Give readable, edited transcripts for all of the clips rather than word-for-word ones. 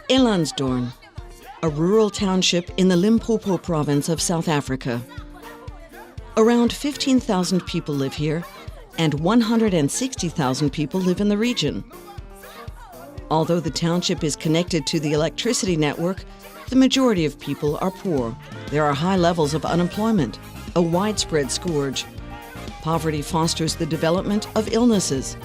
Elandsdoorn, a rural township in the Limpopo province of South Africa. Around 15,000 people live here, and 160,000 people live in the region. Although the township is connected to the electricity network, the majority of people are poor. There are high levels of unemployment, a widespread scourge. Poverty fosters the development of illnesses,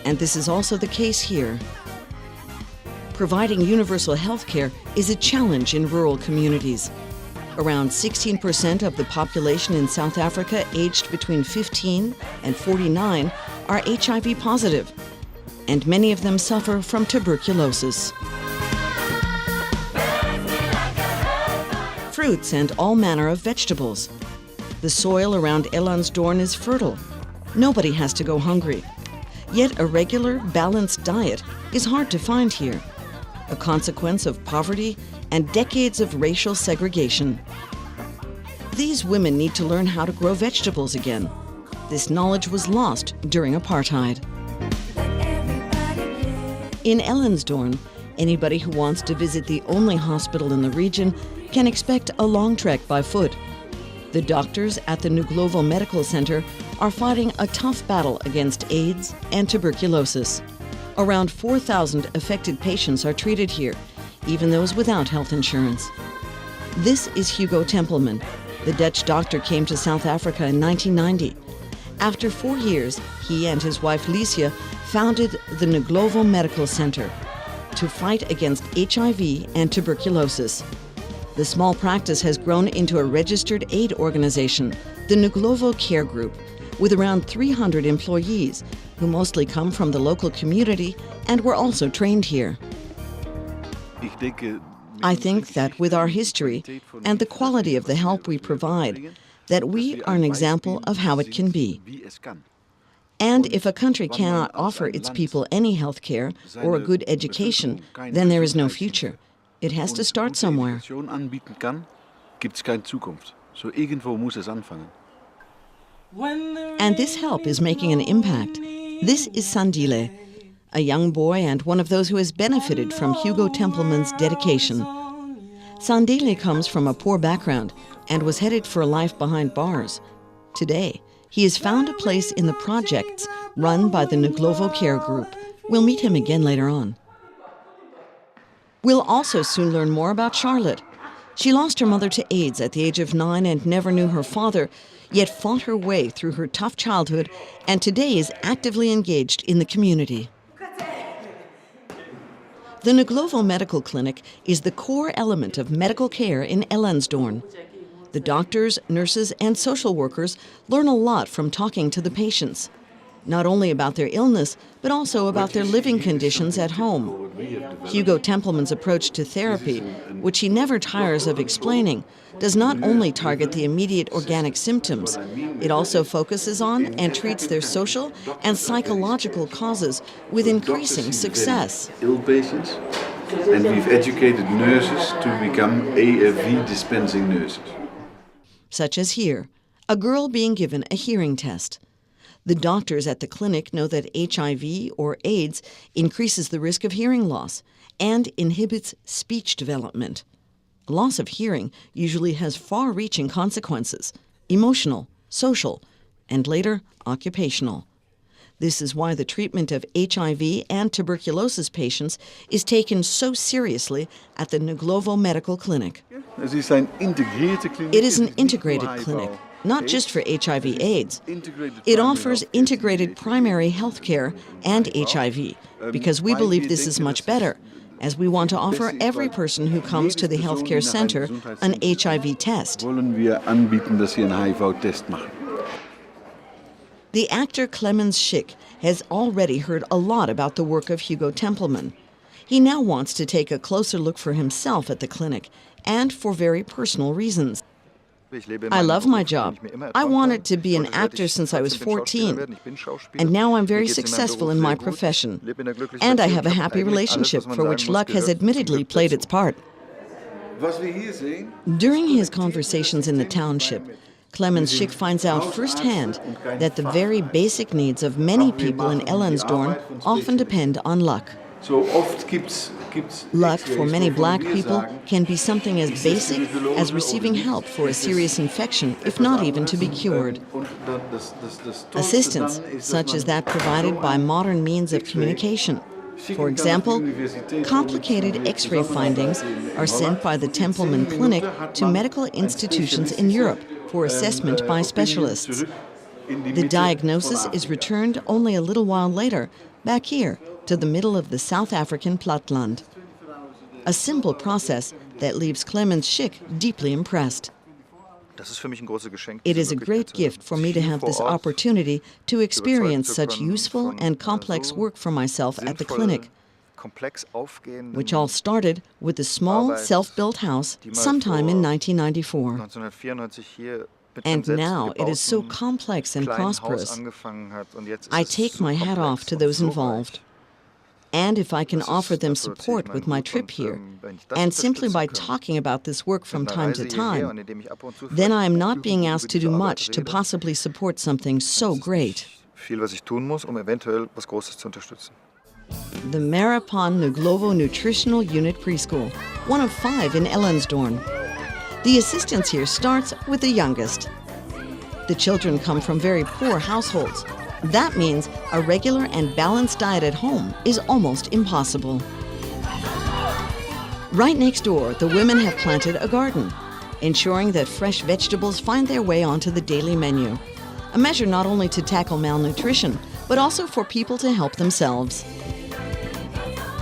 and this is also the case here. Providing universal health care is a challenge in rural communities. Around 16% of the population in South Africa aged between 15 and 49 are HIV positive, and many of them suffer from tuberculosis. Fruits and all manner of vegetables. The soil around Elandsdoorn is fertile. Nobody has to go hungry. Yet a regular, balanced diet is hard to find here, a consequence of poverty and decades of racial segregation. These women need to learn how to grow vegetables again. This knowledge was lost during apartheid. In Elandsdoorn, anybody who wants to visit the only hospital in the region can expect a long trek by foot. The doctors at the Ndlovu Medical Center are fighting a tough battle against AIDS and tuberculosis. Around 4,000 affected patients are treated here, even those without health insurance. This is Hugo Tempelman. The Dutch doctor came to South Africa in 1990. After 4 years, he and his wife Liesje founded the Ndlovu Medical Center to fight against HIV and tuberculosis. The small practice has grown into a registered aid organization, the Ndlovu Care Group, with around 300 employees who mostly come from the local community and were also trained here. I think that with our history and the quality of the help we provide, that we are an example of how it can be. And if a country cannot offer its people any health care or a good education, then there is no future. It has to start somewhere. And this help is making an impact. This is Sandile, a young boy and one of those who has benefited from Hugo Tempelman's dedication. Sandile comes from a poor background and was headed for a life behind bars. Today, he has found a place in the projects run by the Ndlovu Care Group. We'll meet him again later on. We'll also soon learn more about Charlotte. She lost her mother to AIDS at the age of 9 and never knew her father, yet fought her way through her tough childhood and today is actively engaged in the community. The Ndlovu Medical Clinic is the core element of medical care in Elandsdoorn. The doctors, nurses, and social workers learn a lot from talking to the patients, not only about their illness, but also about their living conditions at home. Hugo Tempelman's approach to therapy, which he never tires of explaining, does not only target the immediate organic symptoms, it also focuses on and treats their social and psychological causes with increasing success. Ill patients, and we've educated nurses to become AFV dispensing nurses. Such as here, a girl being given a hearing test. The doctors at the clinic know that HIV or AIDS increases the risk of hearing loss and inhibits speech development. Loss of hearing usually has far-reaching consequences, emotional, social, and later occupational. This is why the treatment of HIV and tuberculosis patients is taken so seriously at the Ndlovu Medical Clinic. It is an integrated clinic, not just for HIV/AIDS. It offers integrated primary health care and HIV, because we believe this is much better, as we want to offer every person who comes to the healthcare center an HIV test. The actor Clemens Schick has already heard a lot about the work of Hugo Tempelman. He now wants to take a closer look for himself at the clinic, and for very personal reasons. I love my job. I wanted to be an actor since I was 14, and now I'm very successful in my profession. And I have a happy relationship for which luck has admittedly played its part. During his conversations in the township, Clemens Schick finds out firsthand that the very basic needs of many people in Elandsdoorn often depend on luck. So oft gibt's Luck for many black people can be something as basic as receiving help for a serious infection, if not even to be cured. Assistance, such as that provided by modern means of communication. For example, complicated X-ray findings are sent by the Tempelman Clinic to medical institutions in Europe for assessment by specialists. The diagnosis is returned only a little while later, back here, to the middle of the South African Platteland. A simple process that leaves Clemens Schick deeply impressed. It is a great gift for me to have this opportunity to experience such useful and complex work for myself at the clinic, which all started with a small self-built house sometime in 1994. And now it is so complex and prosperous. I take my hat off to those involved. And if I can offer them support with my trip here, and simply by talking about this work from time to time, then I am not being asked to do much to possibly support something so great. The Marapan Ndlovu Nutritional Unit Preschool, one of 5 in Elandsdoorn. The assistance here starts with the youngest. The children come from very poor households. That means a regular and balanced diet at home is almost impossible. Right next door, the women have planted a garden, ensuring that fresh vegetables find their way onto the daily menu. A measure not only to tackle malnutrition, but also for people to help themselves.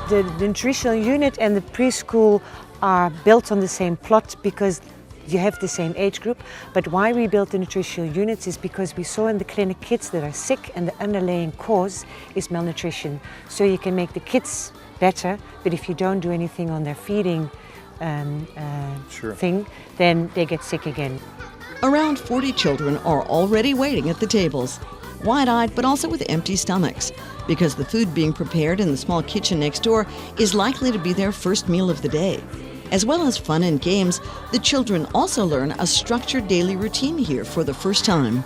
The nutritional unit and the preschool are built on the same plot because you have the same age group, but why we built the nutritional units is because we saw in the clinic kids that are sick and the underlying cause is malnutrition. So you can make the kids better, but if you don't do anything on their feeding thing, then they get sick again. Around 40 children are already waiting at the tables, wide-eyed but also with empty stomachs, because the food being prepared in the small kitchen next door is likely to be their first meal of the day. As well as fun and games, the children also learn a structured daily routine here for the first time.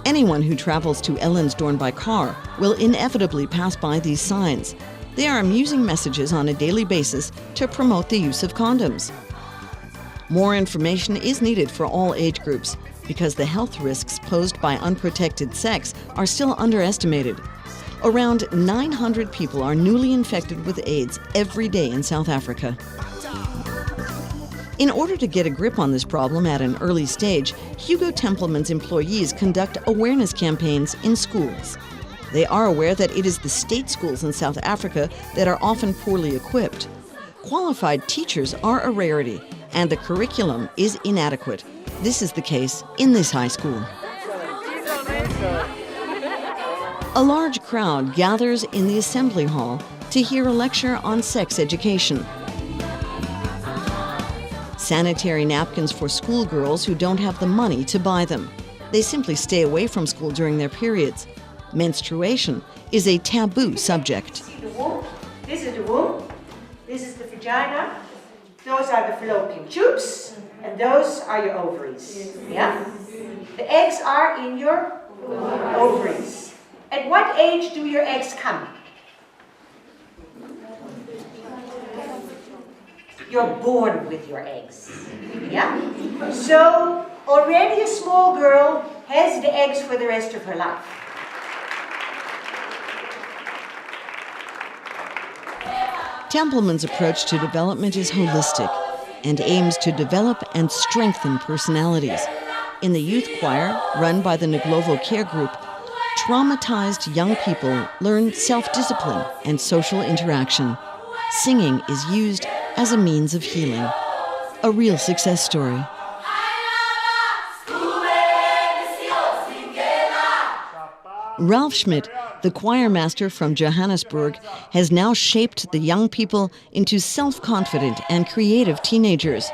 Anyone who travels to Elandsdoorn by car will inevitably pass by these signs. They are amusing messages on a daily basis to promote the use of condoms. More information is needed for all age groups because the health risks posed by unprotected sex are still underestimated. Around 900 people are newly infected with AIDS every day in South Africa. In order to get a grip on this problem at an early stage, Hugo Tempelman's employees conduct awareness campaigns in schools. They are aware that it is the state schools in South Africa that are often poorly equipped. Qualified teachers are a rarity, and the curriculum is inadequate. This is the case in this high school. A large crowd gathers in the assembly hall to hear a lecture on sex education. Sanitary napkins for schoolgirls who don't have the money to buy them. They simply stay away from school during their periods. Menstruation is a taboo subject. This is the womb, this is the vagina, those are the fallopian tubes, and those are your ovaries. Yeah? The eggs are in your ovaries. At what age do your eggs come? You're born with your eggs. Yeah? So already a small girl has the eggs for the rest of her life. Tempelman's approach to development is holistic and aims to develop and strengthen personalities. In the youth choir, run by the Ndlovu Care Group, traumatized young people learn self-discipline and social interaction. Singing is used as a means of healing. A real success story. Ralph Schmidt, the choir master from Johannesburg, has now shaped the young people into self-confident and creative teenagers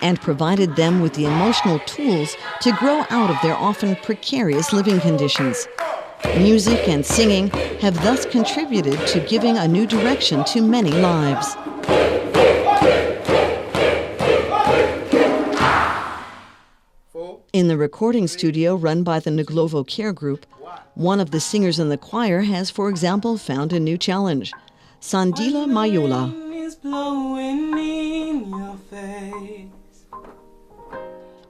and provided them with the emotional tools to grow out of their often precarious living conditions. Music and singing have thus contributed to giving a new direction to many lives. In the recording studio run by the Ndlovu Care Group, one of the singers in the choir has, for example, found a new challenge. Sandila Mayola.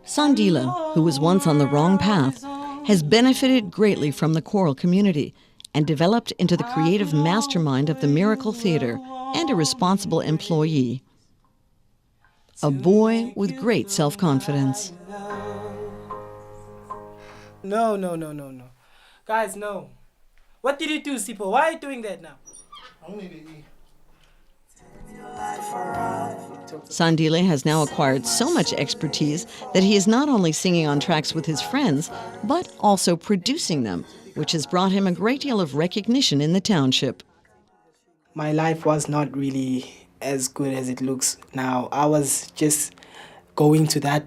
Sandila, who was once on the wrong path, has benefited greatly from the choral community and developed into the creative mastermind of the Miracle Theatre and a responsible employee. A boy with great self-confidence. No. Guys, no. What did you do, Sipo? Why are you doing that now? Sandile has now acquired so much expertise that he is not only singing on tracks with his friends, but also producing them, which has brought him a great deal of recognition in the township. My life was not really as good as it looks now. I was just going to that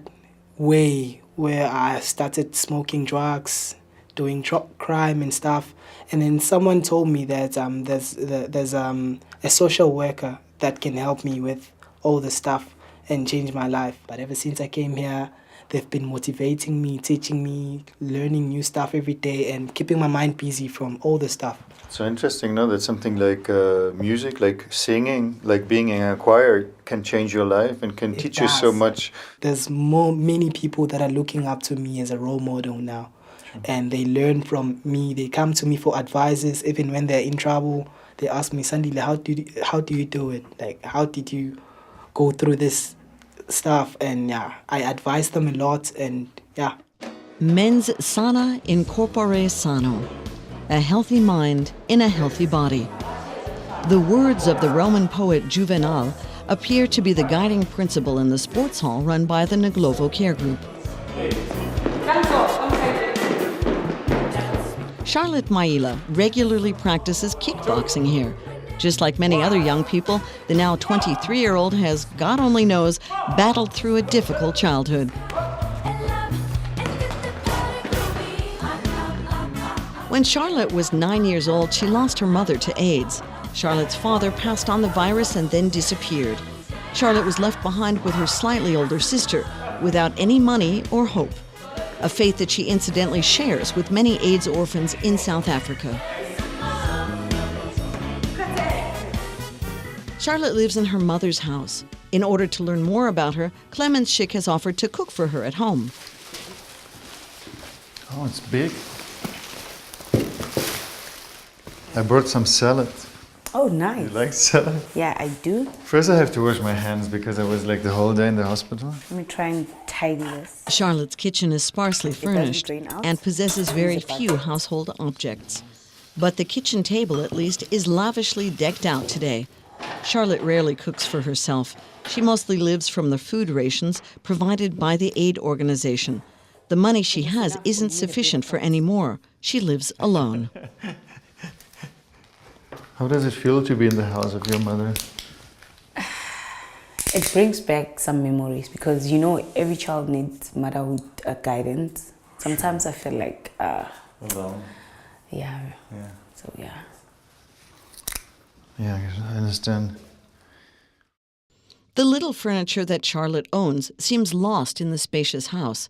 way where I started smoking drugs, doing crime and stuff. And then someone told me that there's a social worker that can help me with all the stuff and change my life. But ever since I came here, they've been motivating me, teaching me, learning new stuff every day and keeping my mind busy from all the stuff. So interesting, no? That something like music, like singing, like being in a choir can change your life and can teach you so much. There's many people that are looking up to me as a role model now. Sure. And they learn from me. They come to me for advices, even when they're in trouble. They ask me, Sandile, how do you do it? Like, how did you go through this stuff? And yeah, I advise them a lot and yeah. Mens sana in corpore sano. A healthy mind in a healthy body. The words of the Roman poet Juvenal appear to be the guiding principle in the sports hall run by the Ndlovu Care Group. Charlotte Mahela regularly practices kickboxing here. Just like many other young people, the now 23-year-old has, God only knows, battled through a difficult childhood. When Charlotte was 9 years old, she lost her mother to AIDS. Charlotte's father passed on the virus and then disappeared. Charlotte was left behind with her slightly older sister, without any money or hope. A fate that she incidentally shares with many AIDS orphans in South Africa. Charlotte lives in her mother's house. In order to learn more about her, Clemens Schick has offered to cook for her at home. Oh, it's big. I brought some salad. Oh, nice. You like salad? Yeah, I do. First I have to wash my hands because I was like the whole day in the hospital. Let me try and tidy this. Charlotte's kitchen is sparsely furnished and possesses very few household objects. But the kitchen table, at least, is lavishly decked out today. Charlotte rarely cooks for herself. She mostly lives from the food rations provided by the aid organization. The money she has isn't sufficient for any more. She lives alone. How does it feel to be in the house of your mother? It brings back some memories because, you know, every child needs motherhood guidance. Sometimes I feel like... Alone? Yeah. Yeah. So, yeah. Yeah, I understand. The little furniture that Charlotte owns seems lost in the spacious house.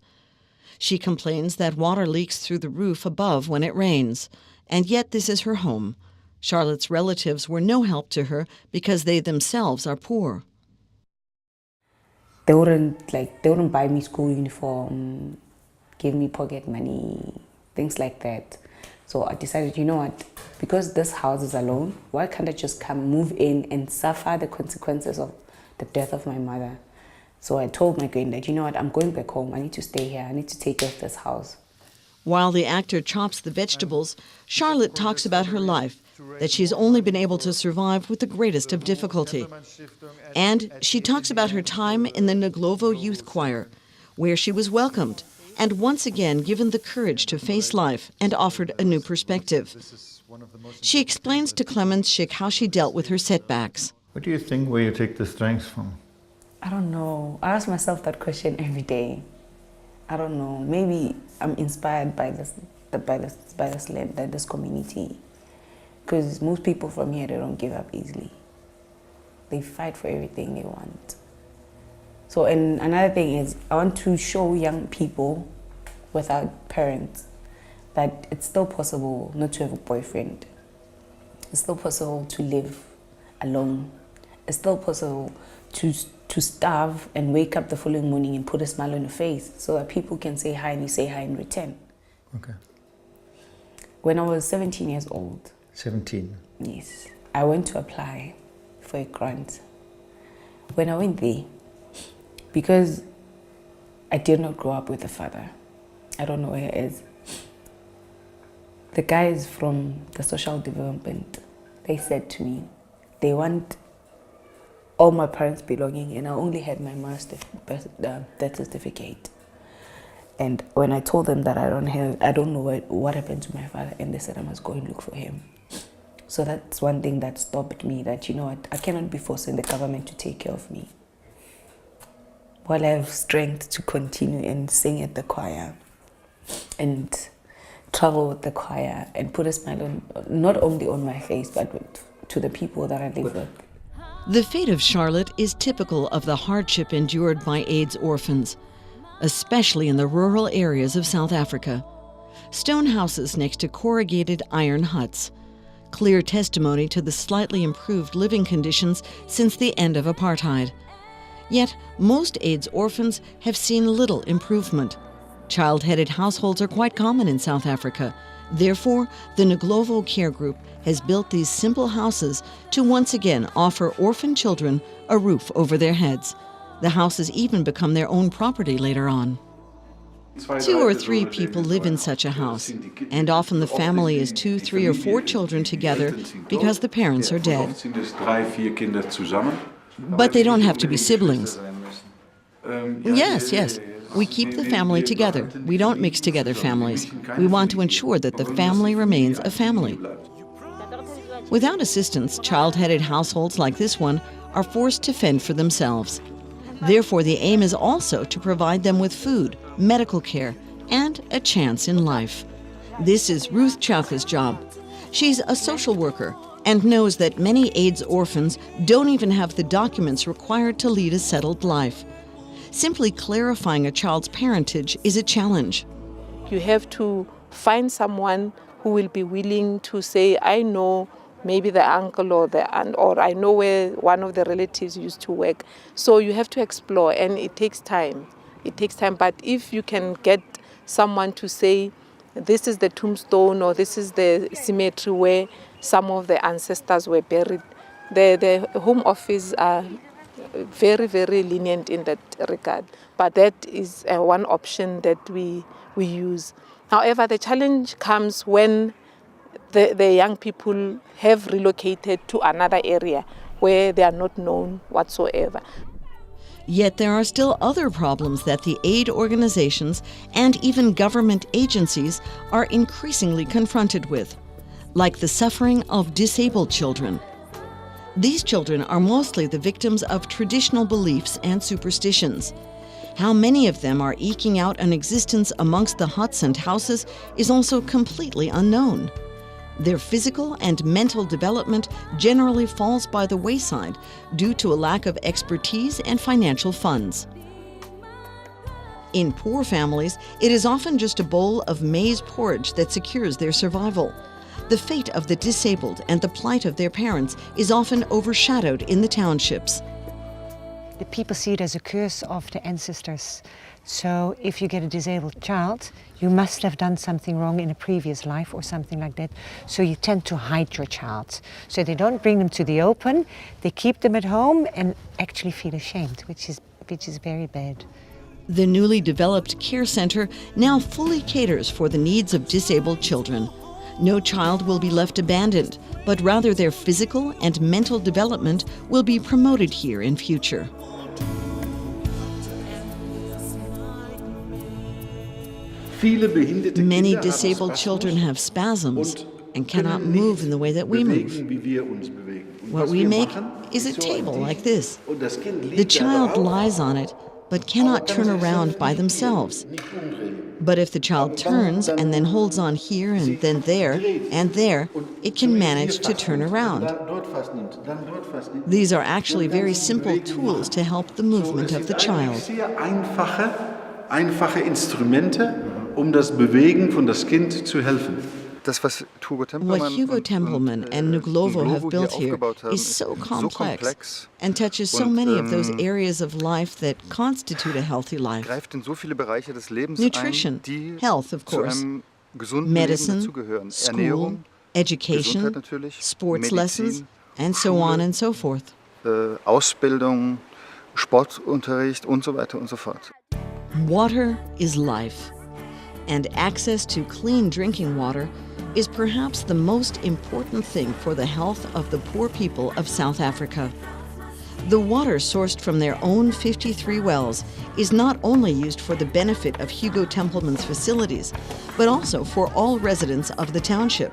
She complains that water leaks through the roof above when it rains, and yet this is her home. Charlotte's relatives were no help to her because they themselves are poor. They wouldn't buy me school uniform, give me pocket money, things like that. So I decided, you know what, because this house is alone, why can't I just come, move in and suffer the consequences of the death of my mother? So I told my granddad, you know what, I'm going back home, I need to stay here, I need to take care of this house. While the actor chops the vegetables, Charlotte talks about her life, that she's only been able to survive with the greatest of difficulty. And she talks about her time in the Ndlovu Youth Choir, where she was welcomed and once again given the courage to face life and offered a new perspective. She explains to Clemens Schick how she dealt with her setbacks. What do you think where you take the strength from? I don't know. I ask myself that question every day. I don't know. Maybe I'm inspired by this land, by this community. Because most people from here, they don't give up easily. They fight for everything they want. So, and another thing is, I want to show young people without parents, that it's still possible not to have a boyfriend. It's still possible to live alone. It's still possible to starve and wake up the following morning and put a smile on your face so that people can say hi and you say hi in return. Okay. When I was 17 years old, 17. yes, I went to apply for a grant. When I went there, because I did not grow up with a father, I don't know where he is. The guys from the social development, they said to me, they want all my parents' belonging, and I only had my mother's death certificate. And when I told them that I don't know what happened to my father, and they said I must go and look for him. So that's one thing that stopped me, that, you know what, I cannot be forcing the government to take care of me, while I have strength to continue and sing at the choir and travel with the choir and put a smile on, not only on my face, but to the people that I live with. The fate of Charlotte is typical of the hardship endured by AIDS orphans, especially in the rural areas of South Africa. Stone houses next to corrugated iron huts. Clear testimony to the slightly improved living conditions since the end of apartheid. Yet, most AIDS orphans have seen little improvement. Child-headed households are quite common in South Africa. Therefore, the Ndlovu Care Group has built these simple houses to once again offer orphan children a roof over their heads. The houses even become their own property later on. 2 or 3 people live in such a house, and often the family is 2, 3, or 4 children together because the parents are dead. But they don't have to be siblings. Yes. We keep the family together. We don't mix together families. We want to ensure that the family remains a family. Without assistance, child-headed households like this one are forced to fend for themselves. Therefore, the aim is also to provide them with food, medical care, and a chance in life. This is Ruth Chauka's job. She's a social worker and knows that many AIDS orphans don't even have the documents required to lead a settled life. Simply clarifying a child's parentage is a challenge. You have to find someone who will be willing to say, I know maybe the uncle or the aunt, or I know where one of the relatives used to work. So you have to explore, and it takes time. It takes time, but if you can get someone to say, this is the tombstone or this is the cemetery where some of the ancestors were buried, the Home Office are very, very lenient in that regard. But that is one option that we use. However, the challenge comes when the young people have relocated to another area where they are not known whatsoever. Yet there are still other problems that the aid organizations and even government agencies are increasingly confronted with, like the suffering of disabled children. These children are mostly the victims of traditional beliefs and superstitions. How many of them are eking out an existence amongst the huts and houses is also completely unknown. Their physical and mental development generally falls by the wayside due to a lack of expertise and financial funds. In poor families, it is often just a bowl of maize porridge that secures their survival. The fate of the disabled and the plight of their parents is often overshadowed in the townships. The people see it as a curse of the ancestors. So if you get a disabled child, you must have done something wrong in a previous life or something like that. So you tend to hide your child. So they don't bring them to the open, they keep them at home and actually feel ashamed, which is very bad. The newly developed care center now fully caters for the needs of disabled children. No child will be left abandoned, but rather their physical and mental development will be promoted here in future. Many disabled children have spasms and cannot move in the way that we move. What we make is a table like this. The child lies on it, but cannot turn around by themselves. But if the child turns and then holds on here and then there and there, it can manage to turn around. These are actually very simple tools to help the movement of the child. Einfache Instrumente, das Bewegen von das Kind zu helfen. Das, was Hugo What Tempelman Hugo Tempelman and Ndlovu have built here is so complex and touches so many of those areas of life that constitute a healthy life. greift in so viele Bereiche des Lebens Nutrition, ein, die health, of zu course, einem gesunden medicine, Leben dazugehören. school, Ernährung, education, Gesundheit natürlich, sports Medizin, lessons, and so Schule, on and so forth. Ausbildung, Sportunterricht und so weiter und so fort. Water is life, and access to clean drinking water is perhaps the most important thing for the health of the poor people of South Africa. The water sourced from their own 53 wells is not only used for the benefit of Hugo Tempelman's facilities, but also for all residents of the township.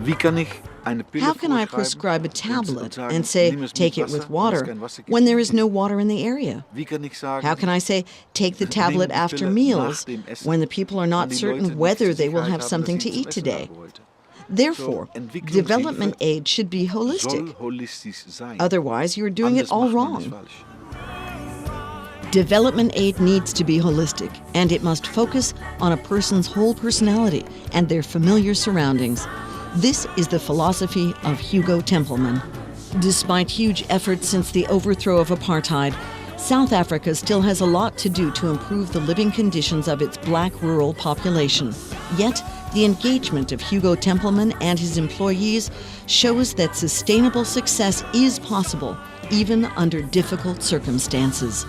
Wie kann ich eine Pille How can I vorschreiben prescribe a und tablet sagen, and say, nimm es mit take it with Wasser, water, wenn es kein Wasser gibt? when there is no water in the area? Wie kann ich sagen, How can I say, take the tablet nehm die after Pille meals, nach dem Essen, when the people are wenn not die certain Leute nicht whether die they will Sicherheit have haben, something dass to sie zum eat Essen today? haben wollte? Therefore, Entwicklungshilfe development aid should be holistic. Soll holistisch sein. Otherwise, you're doing it Anders all macht man es wrong. falsch. Development aid needs to be holistic, and it must focus on a person's whole personality and their familiar surroundings. This is the philosophy of Hugo Tempelman. Despite huge efforts since the overthrow of apartheid, South Africa still has a lot to do to improve the living conditions of its black rural population. Yet, the engagement of Hugo Tempelman and his employees shows that sustainable success is possible, even under difficult circumstances.